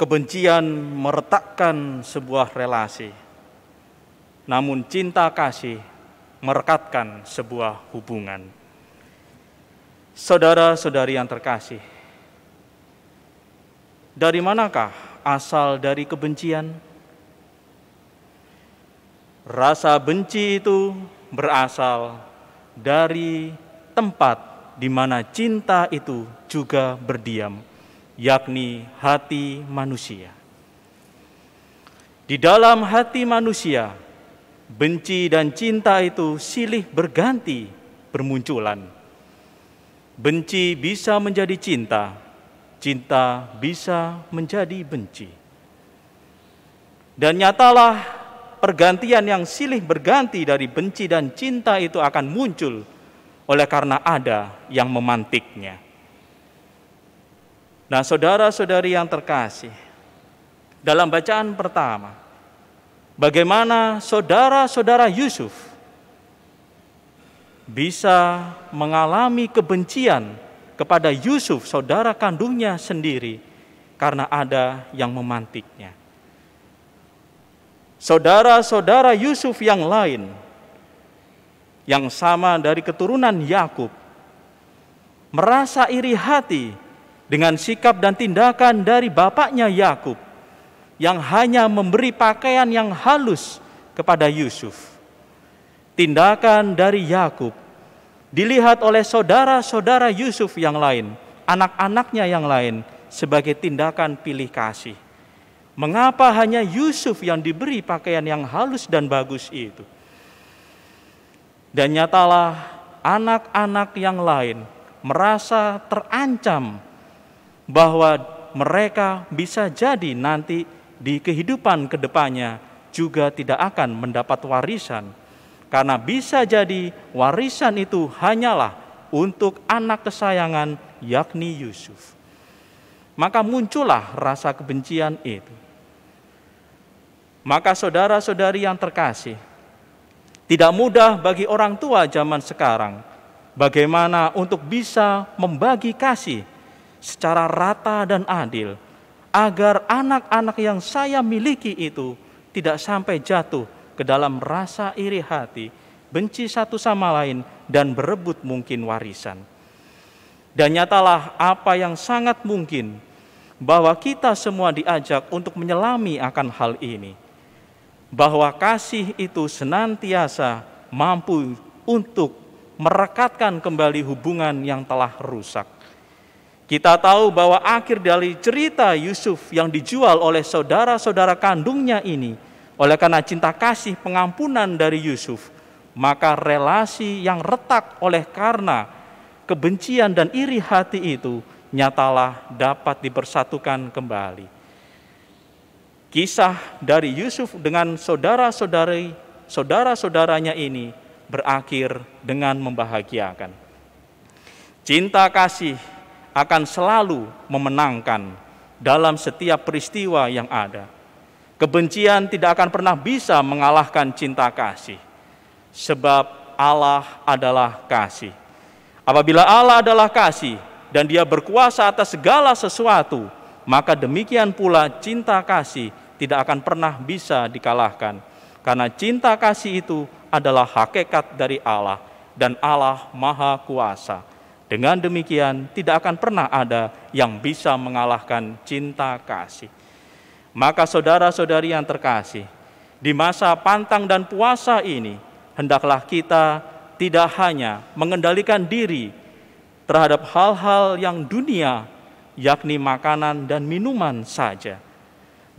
Kebencian meretakkan sebuah relasi, namun cinta kasih merekatkan sebuah hubungan. Saudara-saudari yang terkasih, dari manakah asal dari kebencian? Rasa benci itu berasal dari tempat di mana cinta itu juga berdiam, yakni hati manusia. Di dalam hati manusia, benci dan cinta itu silih berganti bermunculan. Benci bisa menjadi cinta, cinta bisa menjadi benci. Dan nyatalah pergantian yang silih berganti dari benci dan cinta itu akan muncul oleh karena ada yang memantiknya. Nah, saudara-saudari yang terkasih, dalam bacaan pertama, bagaimana saudara-saudara Yusuf bisa mengalami kebencian kepada Yusuf, saudara kandungnya sendiri, karena ada yang memantiknya. Saudara-saudara Yusuf yang lain, yang sama dari keturunan Yakub, merasa iri hati dengan sikap dan tindakan dari bapaknya Yakub yang hanya memberi pakaian yang halus kepada Yusuf. Tindakan dari Yakub dilihat oleh saudara-saudara Yusuf yang lain, anak-anaknya yang lain, sebagai tindakan pilih kasih. Mengapa hanya Yusuf yang diberi pakaian yang halus dan bagus itu? Dan nyatalah anak-anak yang lain merasa terancam bahwa mereka bisa jadi nanti di kehidupan kedepannya juga tidak akan mendapat warisan. Karena bisa jadi warisan itu hanyalah untuk anak kesayangan, yakni Yusuf. Maka muncullah rasa kebencian itu. Maka saudara-saudari yang terkasih, tidak mudah bagi orang tua zaman sekarang bagaimana untuk bisa membagi kasih secara rata dan adil, agar anak-anak yang saya miliki itu tidak sampai jatuh ke dalam rasa iri hati, benci satu sama lain, dan berebut mungkin warisan. Dan nyatalah apa yang sangat mungkin, bahwa kita semua diajak untuk menyelami akan hal ini, bahwa kasih itu senantiasa mampu untuk merekatkan kembali hubungan yang telah rusak. Kita tahu bahwa akhir dari cerita Yusuf yang dijual oleh saudara-saudara kandungnya ini, oleh karena cinta kasih pengampunan dari Yusuf, maka relasi yang retak oleh karena kebencian dan iri hati itu nyatalah dapat dipersatukan kembali. Kisah dari Yusuf dengan saudara-saudaranya ini berakhir dengan membahagiakan. Cinta kasih akan selalu memenangkan dalam setiap peristiwa yang ada. Kebencian tidak akan pernah bisa mengalahkan cinta kasih, sebab Allah adalah kasih. Apabila Allah adalah kasih dan Dia berkuasa atas segala sesuatu, maka demikian pula cinta kasih tidak akan pernah bisa dikalahkan. Karena cinta kasih itu adalah hakikat dari Allah, dan Allah Maha Kuasa. Dengan demikian tidak akan pernah ada yang bisa mengalahkan cinta kasih. Maka saudara-saudari yang terkasih, di masa pantang dan puasa ini, hendaklah kita tidak hanya mengendalikan diri terhadap hal-hal yang dunia, yakni makanan dan minuman saja.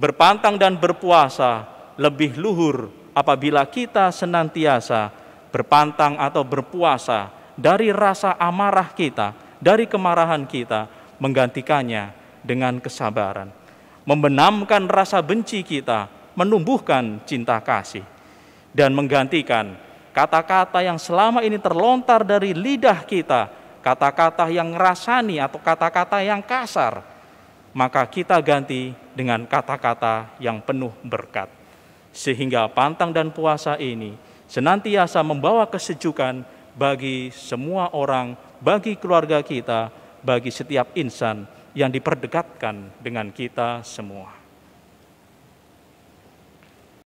Berpantang dan berpuasa lebih luhur apabila kita senantiasa berpantang atau berpuasa dari rasa amarah kita, dari kemarahan kita, menggantikannya dengan kesabaran. Membenamkan rasa benci kita, menumbuhkan cinta kasih. Dan menggantikan kata-kata yang selama ini terlontar dari lidah kita, kata-kata yang ngerasani atau kata-kata yang kasar, maka kita ganti dengan kata-kata yang penuh berkat. Sehingga pantang dan puasa ini senantiasa membawa kesejukan bagi semua orang, bagi keluarga kita, bagi setiap insan, yang diperdekatkan dengan kita semua.